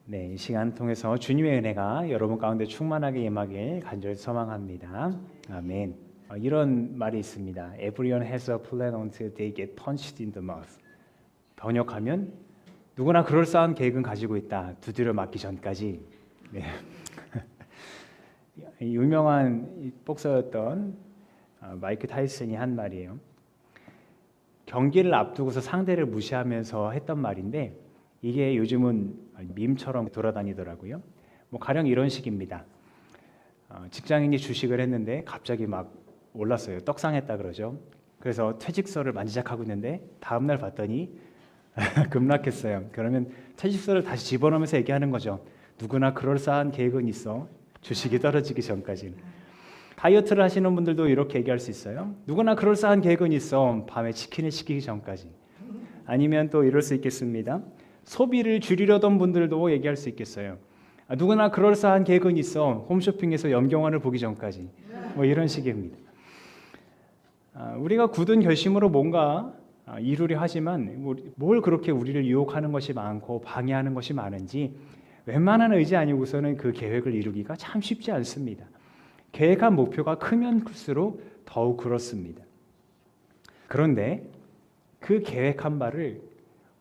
네, 이 시간 통해서 주님의 은혜가 여러분 가운데 충만하게 임하길 간절히 소망합니다. 아멘. 이런 말이 있습니다. Everyone has a plan until they get punched in the mouth. 번역하면 누구나 그럴싸한 계획은 가지고 있다. 두드려 맞기 전까지. 네. 유명한 복서였던 마이크 타이슨이 한 말이에요. 경기를 앞두고서 상대를 무시하면서 했던 말인데 이게 요즘은 밈처럼 돌아다니더라고요. 가령 이런 식입니다. 직장인이 주식을 했는데 갑자기 막 올랐어요. 떡상했다 그러죠. 그래서 퇴직서를 만지작하고 있는데 다음날 봤더니 급락했어요. 그러면 퇴직서를 다시 집어넣으면서 얘기하는 거죠. 누구나 그럴싸한 계획은 있어. 주식이 떨어지기 전까지는. 다이어트를 하시는 분들도 이렇게 얘기할 수 있어요. 누구나 그럴싸한 계획은 있어. 밤에 치킨을 시키기 전까지. 아니면 또 이럴 수 있겠습니다. 소비를 줄이려던 분들도 얘기할 수 있겠어요. 누구나 그럴싸한 계획은 있어. 홈쇼핑에서 염경환을 보기 전까지. 이런 식입니다. 우리가 굳은 결심으로 뭔가 이루려 하지만 뭘 그렇게 우리를 유혹하는 것이 많고 방해하는 것이 많은지 웬만한 의지 아니고서는 그 계획을 이루기가 참 쉽지 않습니다. 계획한 목표가 크면 클수록 더욱 그렇습니다. 그런데 그 계획한 바를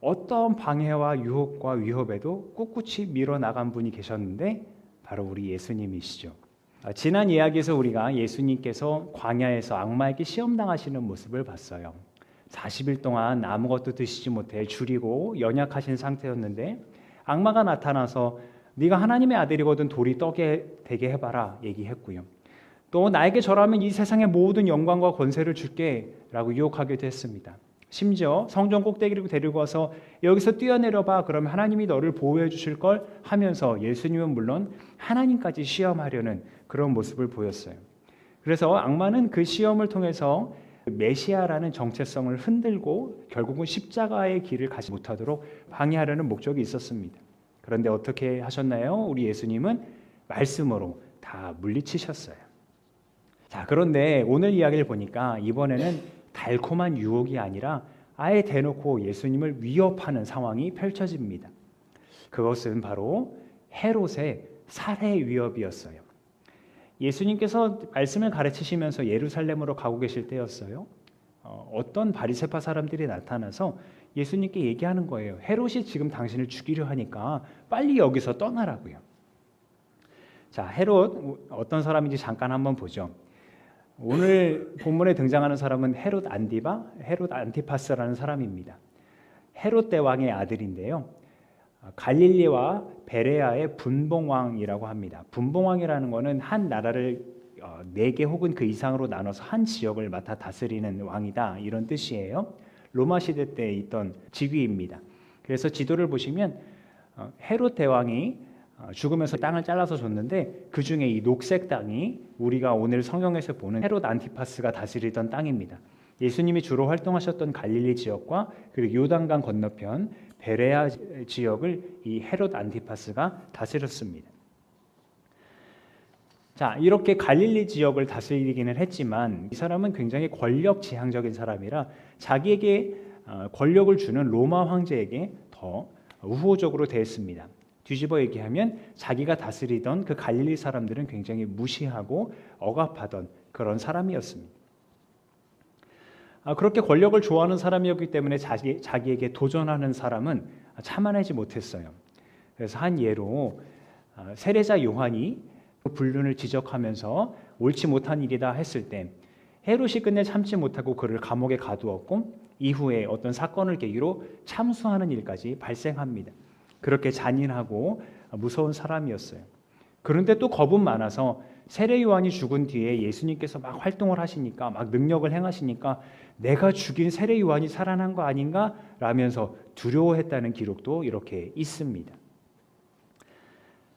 어떤 방해와 유혹과 위협에도 꿋꿋이 밀어나간 분이 계셨는데 바로 우리 예수님이시죠. 지난 이야기에서 우리가 예수님께서 광야에서 악마에게 시험당하시는 모습을 봤어요. 40일 동안 아무것도 드시지 못해 줄이고 연약하신 상태였는데 악마가 나타나서 네가 하나님의 아들이거든 돌이 떡에 되게 해봐라 얘기했고요. 또 나에게 절하면 이 세상의 모든 영광과 권세를 줄게 라고 유혹하기도 했습니다. 심지어 성전 꼭대기로 데리고 와서 여기서 뛰어내려봐 그러면 하나님이 너를 보호해 주실 걸 하면서 예수님은 물론 하나님까지 시험하려는 그런 모습을 보였어요. 그래서 악마는 그 시험을 통해서 메시아라는 정체성을 흔들고 결국은 십자가의 길을 가지 못하도록 방해하려는 목적이 있었습니다. 그런데 어떻게 하셨나요? 우리 예수님은 말씀으로 다 물리치셨어요. 자, 그런데 오늘 이야기를 보니까 이번에는 달콤한 유혹이 아니라 아예 대놓고 예수님을 위협하는 상황이 펼쳐집니다. 그것은 바로 헤롯의 살해 위협이었어요. 예수님께서 말씀을 가르치시면서 예루살렘으로 가고 계실 때였어요. 어떤 바리새파 사람들이 나타나서 예수님께 얘기하는 거예요. 헤롯이 지금 당신을 죽이려 하니까 빨리 여기서 떠나라고요. 자, 헤롯 어떤 사람인지 잠깐 한번 보죠. 오늘 본문에 등장하는 사람은 헤롯 안티파스라는 사람입니다. 헤롯 대왕의 아들인데요. 갈릴리와 베레아의 분봉왕이라고 합니다. 분봉왕이라는 것은 한 나라를 4개 혹은 그 이상으로 나눠서 한 지역을 맡아 다스리는 왕이다 이런 뜻이에요. 로마 시대 때 있던 직위입니다. 그래서 지도를 보시면 헤롯 대왕이 죽으면서 땅을 잘라서 줬는데 그 중에 이 녹색 땅이 우리가 오늘 성경에서 보는 헤롯 안티파스가 다스리던 땅입니다. 예수님이 주로 활동하셨던 갈릴리 지역과 그리고 요단강 건너편 베레아 지역을 이 헤롯 안티파스가 다스렸습니다. 자, 이렇게 갈릴리 지역을 다스리기는 했지만 이 사람은 굉장히 권력 지향적인 사람이라 자기에게 권력을 주는 로마 황제에게 더 우호적으로 대했습니다. 뒤집어 얘기하면 자기가 다스리던 그 갈릴리 사람들은 굉장히 무시하고 억압하던 그런 사람이었습니다. 그렇게 권력을 좋아하는 사람이었기 때문에 자기에게 도전하는 사람은 참아내지 못했어요. 그래서 한 예로 세례자 요한이 불륜을 지적하면서 옳지 못한 일이다 했을 때 헤롯이 끝내 참지 못하고 그를 감옥에 가두었고 이후에 어떤 사건을 계기로 참수하는 일까지 발생합니다. 그렇게 잔인하고 무서운 사람이었어요. 그런데 또 겁은 많아서 세례 요한이 죽은 뒤에 예수님께서 막 활동을 하시니까 막 능력을 행하시니까 내가 죽인 세례 요한이 살아난 거 아닌가? 라면서 두려워했다는 기록도 이렇게 있습니다.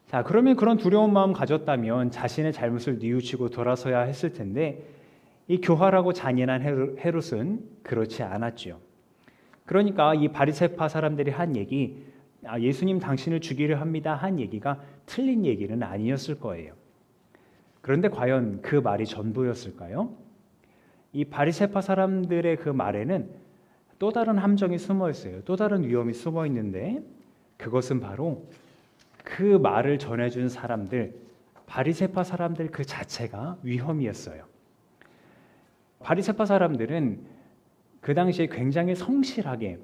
자, 그러면 그런 두려운 마음 가졌다면 자신의 잘못을 뉘우치고 돌아서야 했을 텐데 이 교활하고 잔인한 헤롯은 그렇지 않았죠. 그러니까 이 바리새파 사람들이 한 얘기 예수님 당신을 죽이려 합니다 한 얘기가 틀린 얘기는 아니었을 거예요. 그런데 과연 그 말이 전부였을까요? 이 바리새파 사람들의 그 말에는 또 다른 함정이 숨어 있어요. 또 다른 위험이 숨어 있는데 그것은 바로 그 말을 전해준 사람들, 바리새파 사람들 그 자체가 위험이었어요. 바리새파 사람들은 그 당시에 굉장히 성실하게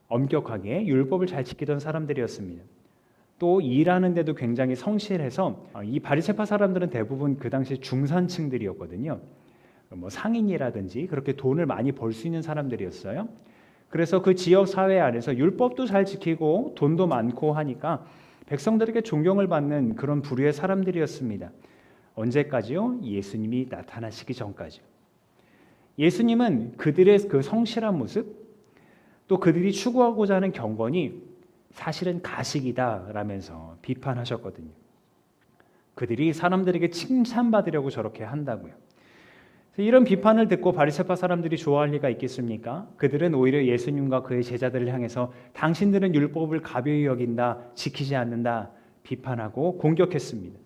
엄격하게 율법을 잘 지키던 사람들이었습니다. 또 일하는데도 굉장히 성실해서 이 바리새파 사람들은 대부분 그 당시 중산층들이었거든요. 뭐 상인이라든지 그렇게 돈을 많이 벌 수 있는 사람들이었어요. 그래서 그 지역 사회 안에서 율법도 잘 지키고 돈도 많고 하니까 백성들에게 존경을 받는 그런 부류의 사람들이었습니다. 언제까지요? 예수님이 나타나시기 전까지요. 예수님은 그들의 그 성실한 모습, 또 그들이 추구하고자 하는 경건이 사실은 가식이다라면서 비판하셨거든요. 그들이 사람들에게 칭찬받으려고 저렇게 한다고요. 이런 비판을 듣고 바리새파 사람들이 좋아할 리가 있겠습니까? 그들은 오히려 예수님과 그의 제자들을 향해서 당신들은 율법을 가벼이 여긴다, 지키지 않는다 비판하고 공격했습니다.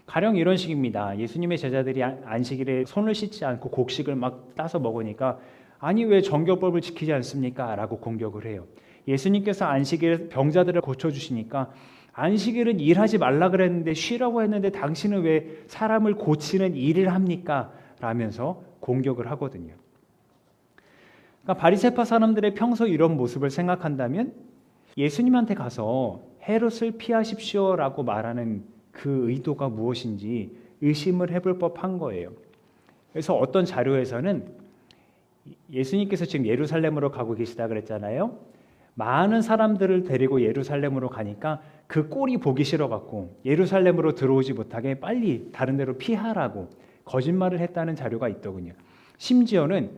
가령 이런 식입니다. 예수님의 제자들이 안식일에 손을 씻지 않고 곡식을 막 따서 먹으니까 아니 왜 정결법을 지키지 않습니까? 라고 공격을 해요. 예수님께서 안식일에 병자들을 고쳐주시니까 안식일은 일하지 말라 그랬는데 쉬라고 했는데 당신은 왜 사람을 고치는 일을 합니까? 라면서 공격을 하거든요. 그러니까 바리새파 사람들의 평소 이런 모습을 생각한다면 예수님한테 가서 헤롯을 피하십시오라고 말하는 그 의도가 무엇인지 의심을 해볼 법한 거예요. 그래서 어떤 자료에서는 예수님께서 지금 예루살렘으로 가고 계시다 그랬잖아요. 많은 사람들을 데리고 예루살렘으로 가니까 그 꼴이 보기 싫어갖고 예루살렘으로 들어오지 못하게 빨리 다른 데로 피하라고 거짓말을 했다는 자료가 있더군요. 심지어는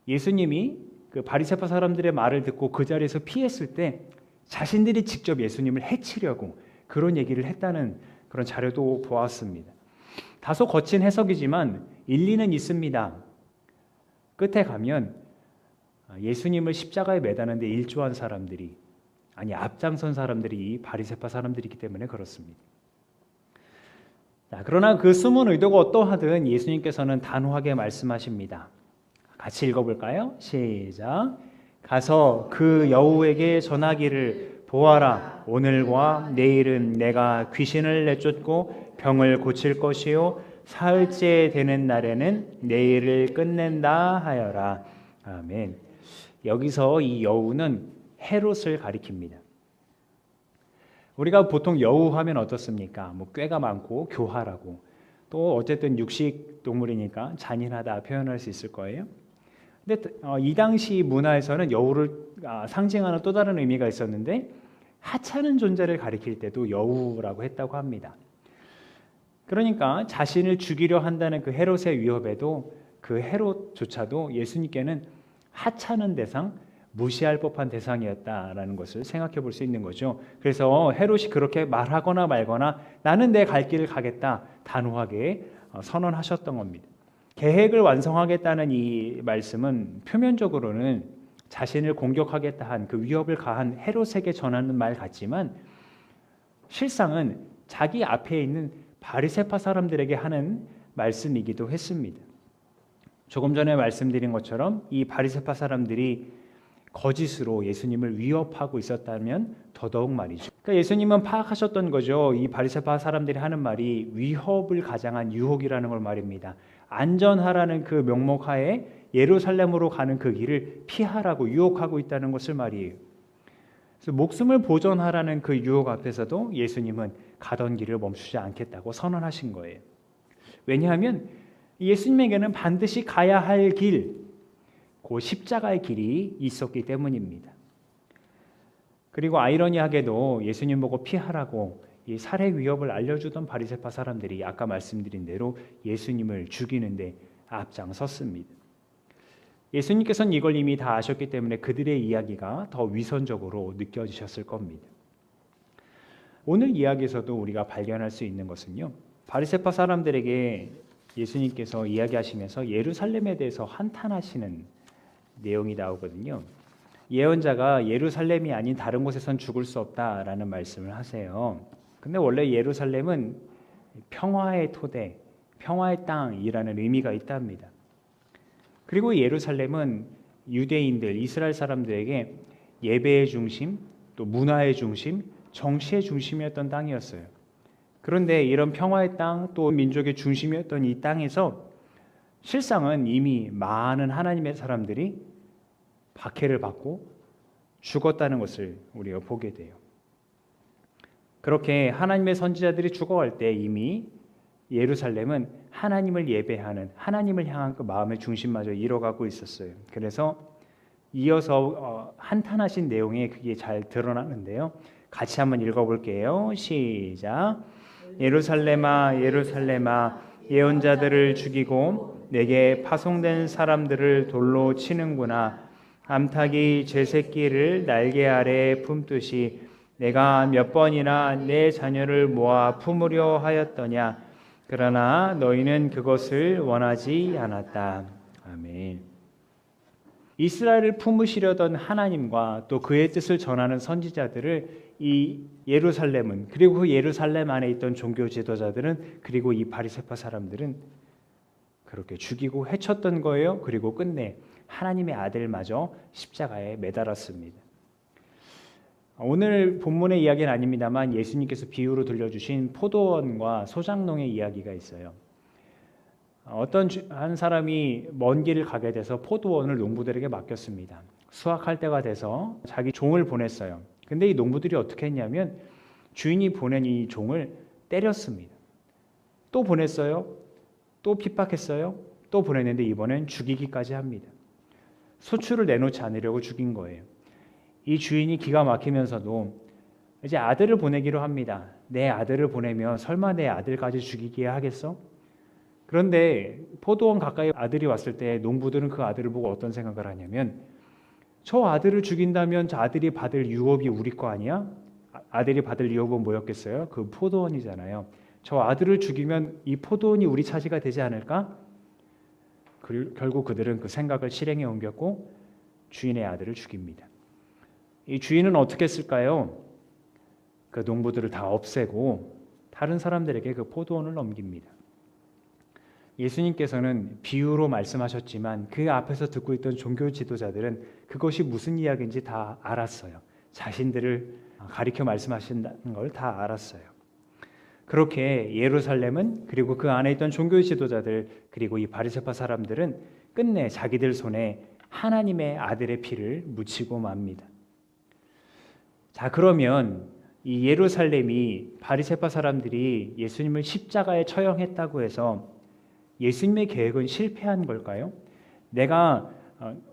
예수님이 그 바리새파 사람들의 말을 듣고 그 자리에서 피했을 때 자신들이 직접 예수님을 해치려고 그런 얘기를 했다는 그런 자료도 보았습니다. 다소 거친 해석이지만 일리는 있습니다. 끝에 가면 예수님을 십자가에 매다는데 일조한 사람들이 아니 앞장선 사람들이 바리새파 사람들이기 때문에 그렇습니다. 그러나 그 숨은 의도가 어떠하든 예수님께서는 단호하게 말씀하십니다. 같이 읽어볼까요? 시작. 가서 그 여우에게 전하기를 보아라. 오늘과 내일은 내가 귀신을 내쫓고 병을 고칠 것이요 사흘째 되는 날에는 내일을 끝낸다 하여라. 아멘. 여기서 이 여우는 헤롯을 가리킵니다. 우리가 보통 여우 하면 어떻습니까? 뭐 꾀가 많고 교활하고 또 어쨌든 육식 동물이니까 잔인하다 표현할 수 있을 거예요. 근데 이 당시 문화에서는 여우를 상징하는 또 다른 의미가 있었는데 하찮은 존재를 가리킬 때도 여우라고 했다고 합니다. 그러니까 자신을 죽이려 한다는 그 헤롯의 위협에도 그 헤롯조차도 예수님께는 하찮은 대상, 무시할 법한 대상이었다라는 것을 생각해 볼 수 있는 거죠. 그래서 헤롯이 그렇게 말하거나 말거나 나는 내 갈 길을 가겠다 단호하게 선언하셨던 겁니다. 계획을 완성하겠다는 이 말씀은 표면적으로는 자신을 공격하겠다 한 그 위협을 가한 헤롯에게 전하는 말 같지만 실상은 자기 앞에 있는 바리새파 사람들에게 하는 말씀이기도 했습니다. 조금 전에 말씀드린 것처럼 이 바리새파 사람들이 거짓으로 예수님을 위협하고 있었다면 더더욱 말이죠. 그러니까 예수님은 파악하셨던 거죠. 이 바리새파 사람들이 하는 말이 위협을 가장한 유혹이라는 걸 말입니다. 안전하라는 그 명목하에 예루살렘으로 가는 그 길을 피하라고 유혹하고 있다는 것을 말이에요. 그래서 목숨을 보존하라는 그 유혹 앞에서도 예수님은 가던 길을 멈추지 않겠다고 선언하신 거예요. 왜냐하면 예수님에게는 반드시 가야 할 길, 그 십자가의 길이 있었기 때문입니다. 그리고 아이러니하게도 예수님 보고 피하라고 이 살해 위협을 알려주던 바리새파 사람들이 아까 말씀드린 대로 예수님을 죽이는데 앞장섰습니다. 예수님께서는 이걸 이미 다 아셨기 때문에 그들의 이야기가 더 위선적으로 느껴지셨을 겁니다. 오늘 이야기에서도 우리가 발견할 수 있는 것은요, 바리새파 사람들에게 예수님께서 이야기하시면서 예루살렘에 대해서 한탄하시는 내용이 나오거든요. 예언자가 예루살렘이 아닌 다른 곳에선 죽을 수 없다라는 말씀을 하세요. 근데 원래 예루살렘은 평화의 토대, 평화의 땅이라는 의미가 있답니다. 그리고 예루살렘은 유대인들, 이스라엘 사람들에게 예배의 중심, 또 문화의 중심, 정치의 중심이었던 땅이었어요. 그런데 이런 평화의 땅, 또 민족의 중심이었던 이 땅에서 실상은 이미 많은 하나님의 사람들이 박해를 받고 죽었다는 것을 우리가 보게 돼요. 그렇게 하나님의 선지자들이 죽어갈 때 이미 예루살렘은 하나님을 예배하는, 하나님을 향한 그 마음의 중심마저 잃어가고 있었어요. 그래서 이어서 한탄하신 내용에 그게 잘 드러나는데요. 같이 한번 읽어볼게요. 시작. 예루살렘아 예루살렘아 예언자들을 죽이고 내게 파송된 사람들을 돌로 치는구나. 암탉이 제 새끼를 날개 아래 품듯이 내가 몇 번이나 내 자녀를 모아 품으려 하였더냐. 그러나 너희는 그것을 원하지 않았다. 아멘. 이스라엘을 품으시려던 하나님과 또 그의 뜻을 전하는 선지자들을 이 예루살렘은, 그리고 그 예루살렘 안에 있던 종교 지도자들은, 그리고 이 바리새파 사람들은 그렇게 죽이고 해쳤던 거예요. 그리고 끝내 하나님의 아들마저 십자가에 매달았습니다. 오늘 본문의 이야기는 아닙니다만 예수님께서 비유로 들려주신 포도원과 소작농의 이야기가 있어요. 어떤 한 사람이 먼 길을 가게 돼서 포도원을 농부들에게 맡겼습니다. 수확할 때가 돼서 자기 종을 보냈어요. 근데 이 농부들이 어떻게 했냐면 주인이 보낸 이 종을 때렸습니다. 또 보냈어요. 또 핍박했어요. 또 보냈는데 이번엔 죽이기까지 합니다. 소출을 내놓지 않으려고 죽인 거예요. 이 주인이 기가 막히면서도 이제 아들을 보내기로 합니다. 내 아들을 보내면 설마 내 아들까지 죽이기에 하겠어? 그런데 포도원 가까이 아들이 왔을 때 농부들은 그 아들을 보고 어떤 생각을 하냐면 저 아들을 죽인다면 저 아들이 받을 유업이 우리 거 아니야? 아들이 받을 유업은 뭐였겠어요? 그 포도원이잖아요. 저 아들을 죽이면 이 포도원이 우리 차지가 되지 않을까? 결국 그들은 그 생각을 실행에 옮겼고 주인의 아들을 죽입니다. 이 주인은 어떻게 했을까요? 그 농부들을 다 없애고 다른 사람들에게 그 포도원을 넘깁니다. 예수님께서는 비유로 말씀하셨지만 그 앞에서 듣고 있던 종교 지도자들은 그것이 무슨 이야기인지 다 알았어요. 자신들을 가리켜 말씀하신다는 걸 다 알았어요. 그렇게 예루살렘은, 그리고 그 안에 있던 종교 지도자들, 그리고 이 바리새파 사람들은 끝내 자기들 손에 하나님의 아들의 피를 묻히고 맙니다. 자, 그러면 이 예루살렘이 바리새파 사람들이 예수님을 십자가에 처형했다고 해서 예수님의 계획은 실패한 걸까요? 내가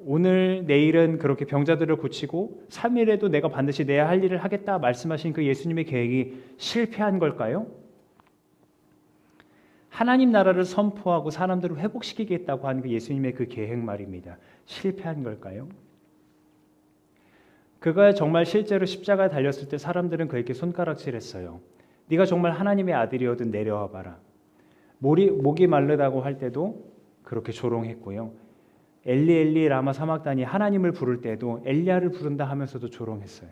오늘 내일은 그렇게 병자들을 고치고 3일에도 내가 반드시 내야 할 일을 하겠다 말씀하신 그 예수님의 계획이 실패한 걸까요? 하나님 나라를 선포하고 사람들을 회복시키겠다고 하는 그 예수님의 그 계획 말입니다. 실패한 걸까요? 그가 정말 실제로 십자가에 달렸을 때 사람들은 그에게 손가락질했어요. 네가 정말 하나님의 아들이거든 내려와 봐라. 목이 마르다고 할 때도 그렇게 조롱했고요. 엘리 엘리 라마 사막다니 하나님을 부를 때도 엘리야를 부른다 하면서도 조롱했어요.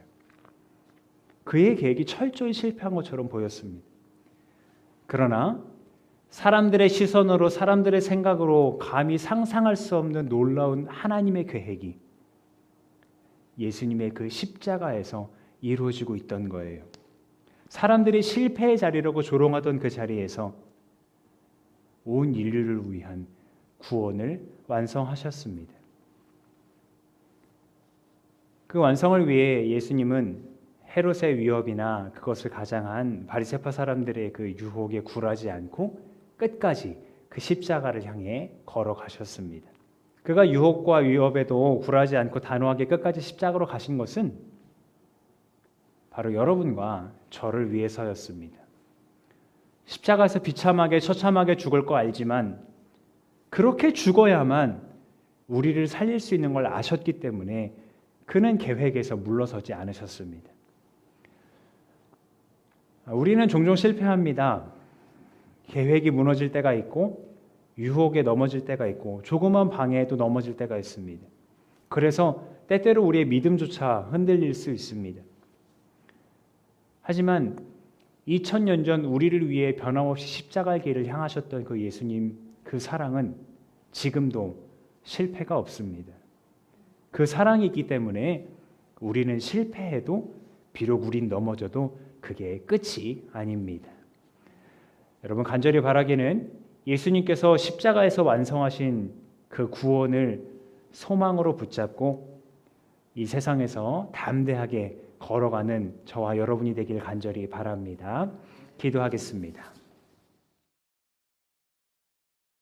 그의 계획이 철저히 실패한 것처럼 보였습니다. 그러나 사람들의 시선으로, 사람들의 생각으로 감히 상상할 수 없는 놀라운 하나님의 계획이 예수님의 그 십자가에서 이루어지고 있던 거예요. 사람들이 실패의 자리라고 조롱하던 그 자리에서 온 인류를 위한 구원을 완성하셨습니다. 그 완성을 위해 예수님은 헤롯의 위협이나 그것을 가장한 바리새파 사람들의 그 유혹에 굴하지 않고 끝까지 그 십자가를 향해 걸어가셨습니다. 그가 유혹과 위협에도 굴하지 않고 단호하게 끝까지 십자가로 가신 것은 바로 여러분과 저를 위해서였습니다. 십자가에서 비참하게 처참하게 죽을 거 알지만 그렇게 죽어야만 우리를 살릴 수 있는 걸 아셨기 때문에 그는 계획에서 물러서지 않으셨습니다. 우리는 종종 실패합니다. 계획이 무너질 때가 있고 유혹에 넘어질 때가 있고 조그만 방해에도 넘어질 때가 있습니다. 그래서 때때로 우리의 믿음조차 흔들릴 수 있습니다. 하지만 2000년 전 우리를 위해 변함없이 십자가의 길을 향하셨던 그 예수님, 그 사랑은 지금도 실패가 없습니다. 그 사랑이 있기 때문에 우리는 실패해도 비록 우린 넘어져도 그게 끝이 아닙니다. 여러분, 간절히 바라기는 예수님께서 십자가에서 완성하신 그 구원을 소망으로 붙잡고 이 세상에서 담대하게 걸어가는 저와 여러분이 되길 간절히 바랍니다. 기도하겠습니다.